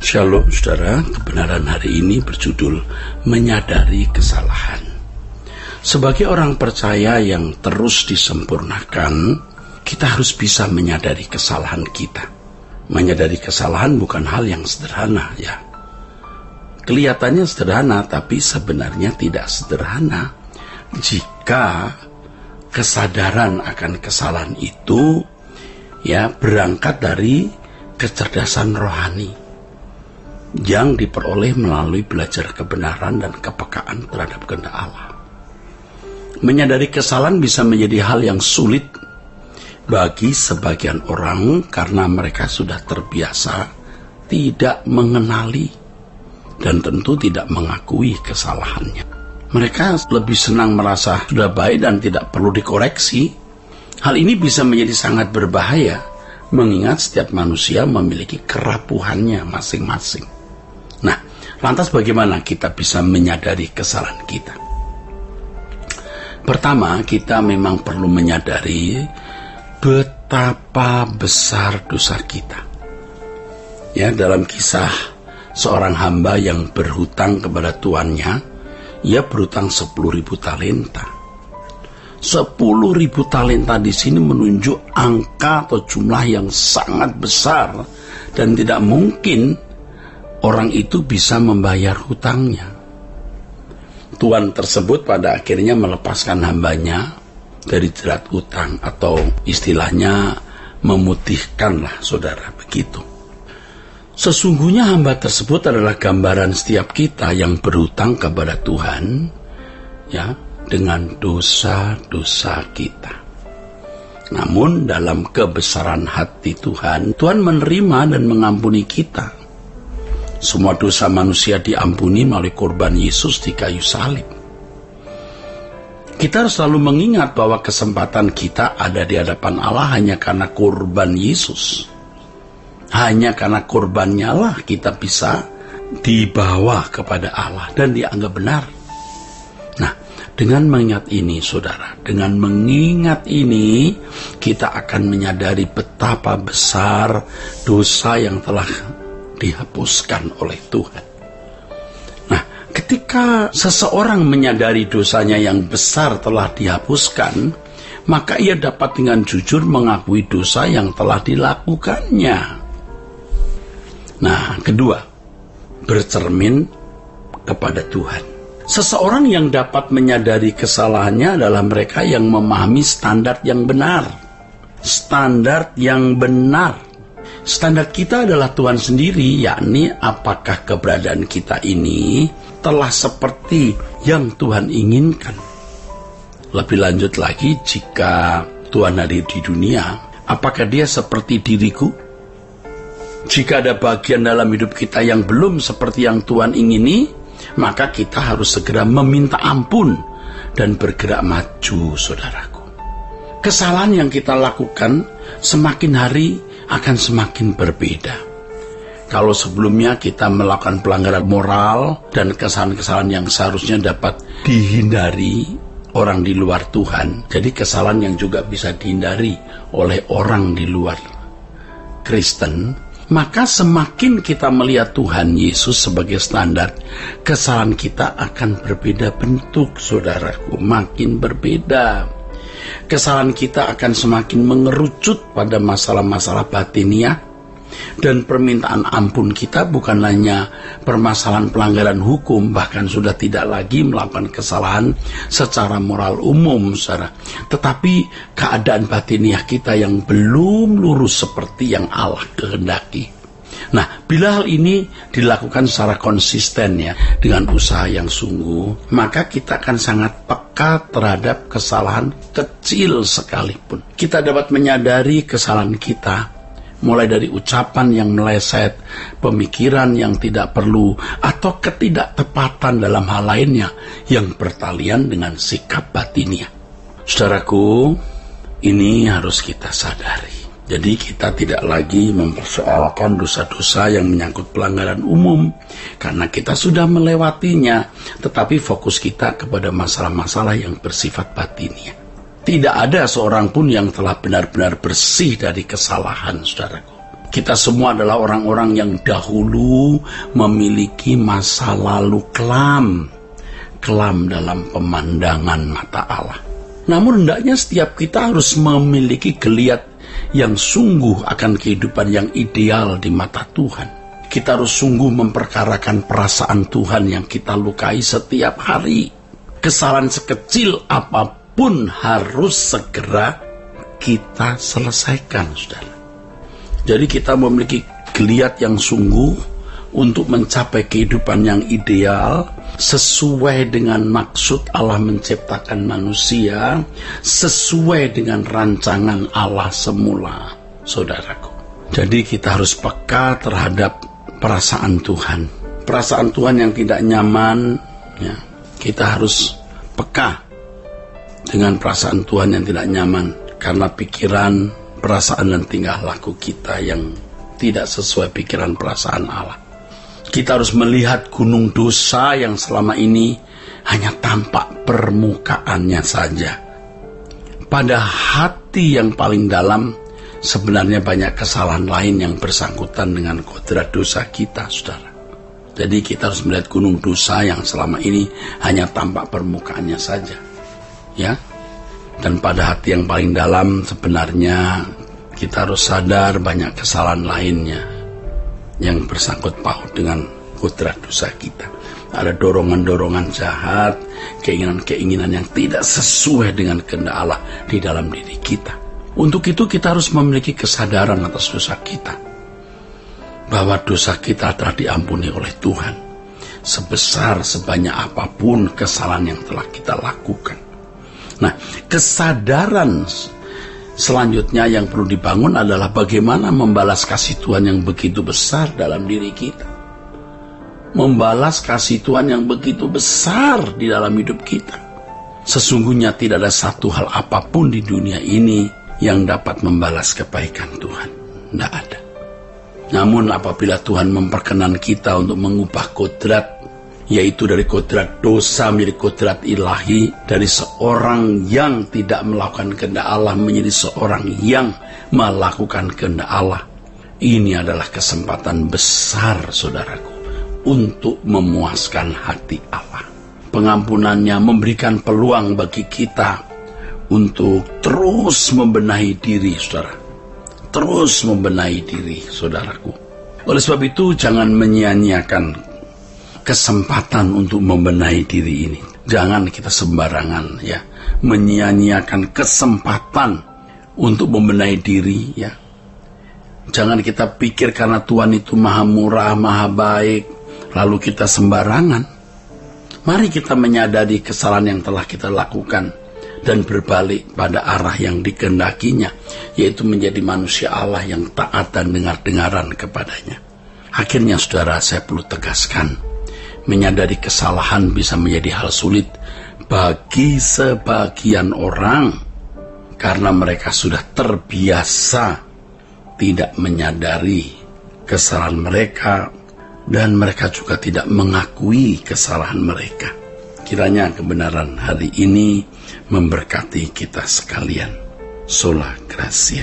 Shalom saudara, kebenaran hari ini berjudul Menyadari Kesalahan. Sebagai orang percaya yang terus disempurnakan, kita harus bisa menyadari kesalahan kita. Menyadari kesalahan bukan hal yang sederhana ya. Kelihatannya sederhana, tapi sebenarnya tidak sederhana jika kesadaran akan kesalahan itu ya berangkat dari kecerdasan rohani yang diperoleh melalui belajar kebenaran dan kepekaan terhadap kehendak Allah. Menyadari kesalahan bisa menjadi hal yang sulit bagi sebagian orang karena mereka sudah terbiasa tidak mengenali dan tentu tidak mengakui kesalahannya. Mereka lebih senang merasa sudah baik dan tidak perlu dikoreksi. Hal ini bisa menjadi sangat berbahaya mengingat setiap manusia memiliki kerapuhannya masing-masing. Nah, lantas bagaimana kita bisa menyadari kesalahan kita? Pertama, kita memang perlu menyadari betapa besar dosa kita. Ya, dalam kisah seorang hamba yang berhutang kepada tuannya, ia berhutang 10.000 talenta. 10.000 talenta di sini menunjuk angka atau jumlah yang sangat besar dan tidak mungkin orang itu bisa membayar hutangnya. Tuan tersebut pada akhirnya melepaskan hambanya dari jerat hutang atau istilahnya memutihkanlah saudara begitu. Sesungguhnya hamba tersebut adalah gambaran setiap kita yang berhutang kepada Tuhan ya dengan dosa-dosa kita. Namun dalam kebesaran hati Tuhan menerima dan mengampuni kita. Semua dosa manusia diampuni melalui korban Yesus di kayu salib. Kita harus selalu mengingat bahwa kesempatan kita ada di hadapan Allah hanya karena korban Yesus. Hanya karena korbannya lah kita bisa dibawa kepada Allah dan dianggap benar. Nah, dengan mengingat ini saudara, dengan mengingat ini kita akan menyadari betapa besar dosa yang telah dihapuskan oleh Tuhan. Nah, ketika seseorang menyadari dosanya yang besar telah dihapuskan, maka ia dapat dengan jujur mengakui dosa yang telah dilakukannya. Nah, kedua, bercermin kepada Tuhan. Seseorang yang dapat menyadari kesalahannya adalah mereka yang memahami standar yang benar. Standar yang benar. Standar kita adalah Tuhan sendiri, yakni apakah keberadaan kita ini telah seperti yang Tuhan inginkan. Lebih lanjut lagi, jika Tuhan hadir di dunia, apakah dia seperti diriku? Jika ada bagian dalam hidup kita yang belum seperti yang Tuhan ingini, maka kita harus segera meminta ampun dan bergerak maju, saudaraku. Kesalahan yang kita lakukan semakin hari akan semakin berbeda. Kalau sebelumnya kita melakukan pelanggaran moral dan kesalahan-kesalahan yang seharusnya dapat dihindari orang di luar Tuhan, jadi kesalahan yang juga bisa dihindari oleh orang di luar Kristen, maka semakin kita melihat Tuhan Yesus sebagai standar, kesalahan kita akan berbeda bentuk, saudaraku, makin berbeda. Kesalahan kita akan semakin mengerucut pada masalah-masalah batiniah, dan permintaan ampun kita bukan hanya permasalahan pelanggaran hukum, bahkan sudah tidak lagi melakukan kesalahan secara moral umum, saudara, tetapi keadaan batiniah kita yang belum lurus seperti yang Allah kehendaki. Nah, bila hal ini dilakukan secara konsisten ya, dengan usaha yang sungguh, maka kita akan sangat peka terhadap kesalahan kecil sekalipun. Kita dapat menyadari kesalahan kita, mulai dari ucapan yang meleset, pemikiran yang tidak perlu, atau ketidaktepatan dalam hal lainnya yang bertalian dengan sikap batiniah. Saudaraku, ini harus kita sadari. Jadi kita tidak lagi mempersoalkan dosa-dosa yang menyangkut pelanggaran umum karena kita sudah melewatinya, tetapi fokus kita kepada masalah-masalah yang bersifat batiniah. Tidak ada seorang pun yang telah benar-benar bersih dari kesalahan, saudaraku. Kita semua adalah orang-orang yang dahulu memiliki masa lalu kelam dalam pemandangan mata Allah. Namun hendaknya setiap kita harus memiliki geliat yang sungguh akan kehidupan yang ideal di mata Tuhan. Kita harus sungguh memperkarakan perasaan Tuhan yang kita lukai setiap hari. Kesalahan sekecil apapun harus segera kita selesaikan, saudara. Jadi kita memiliki geliat yang sungguh untuk mencapai kehidupan yang ideal sesuai dengan maksud Allah menciptakan manusia, sesuai dengan rancangan Allah semula, saudaraku. Jadi kita harus peka terhadap perasaan Tuhan. Perasaan Tuhan yang tidak nyaman, ya, kita harus peka dengan perasaan Tuhan yang tidak nyaman karena pikiran, perasaan dan tingkah laku kita yang tidak sesuai pikiran perasaan Allah. Kita harus melihat gunung dosa yang selama ini hanya tampak permukaannya saja. Pada hati yang paling dalam, sebenarnya banyak kesalahan lain yang bersangkutan dengan kodrat dosa kita, saudara. Jadi kita harus melihat gunung dosa yang selama ini hanya tampak permukaannya saja. Ya. Dan pada hati yang paling dalam sebenarnya kita harus sadar banyak kesalahan lainnya yang bersangkut paut dengan kodrat dosa kita. Ada dorongan-dorongan jahat, keinginan-keinginan yang tidak sesuai dengan kehendak Allah di dalam diri kita. Untuk itu kita harus memiliki kesadaran atas dosa kita, bahwa dosa kita telah diampuni oleh Tuhan sebesar sebanyak apapun kesalahan yang telah kita lakukan. Nah, kesadaran selanjutnya yang perlu dibangun adalah bagaimana membalas kasih Tuhan yang begitu besar dalam diri kita. Membalas kasih Tuhan yang begitu besar di dalam hidup kita. Sesungguhnya tidak ada satu hal apapun di dunia ini yang dapat membalas kebaikan Tuhan. Tidak ada. Namun apabila Tuhan memperkenan kita untuk mengubah kodrat, yaitu dari kodrat dosa menjadi kodrat ilahi, dari seorang yang tidak melakukan kehendak Allah menjadi seorang yang melakukan kehendak Allah. Ini adalah kesempatan besar, saudaraku, untuk memuaskan hati Allah. Pengampunannya memberikan peluang bagi kita untuk terus membenahi diri, saudara. Terus membenahi diri, saudaraku. Oleh sebab itu, jangan menyia-nyiakan kesempatan untuk membenahi diri ini. Jangan kita sembarangan, ya, menyia-nyiakan kesempatan untuk membenahi diri, ya. Jangan kita pikir karena Tuhan itu maha murah, maha baik, lalu kita sembarangan. Mari kita menyadari kesalahan yang telah kita lakukan dan berbalik pada arah yang dikehendakinya, yaitu menjadi manusia Allah yang taat dan dengar-dengaran kepadanya. Akhirnya, saudara, saya perlu tegaskan, menyadari kesalahan bisa menjadi hal sulit bagi sebagian orang karena mereka sudah terbiasa tidak menyadari kesalahan mereka dan mereka juga tidak mengakui kesalahan mereka. Kiranya kebenaran hari ini memberkati kita sekalian. Sola Gracia.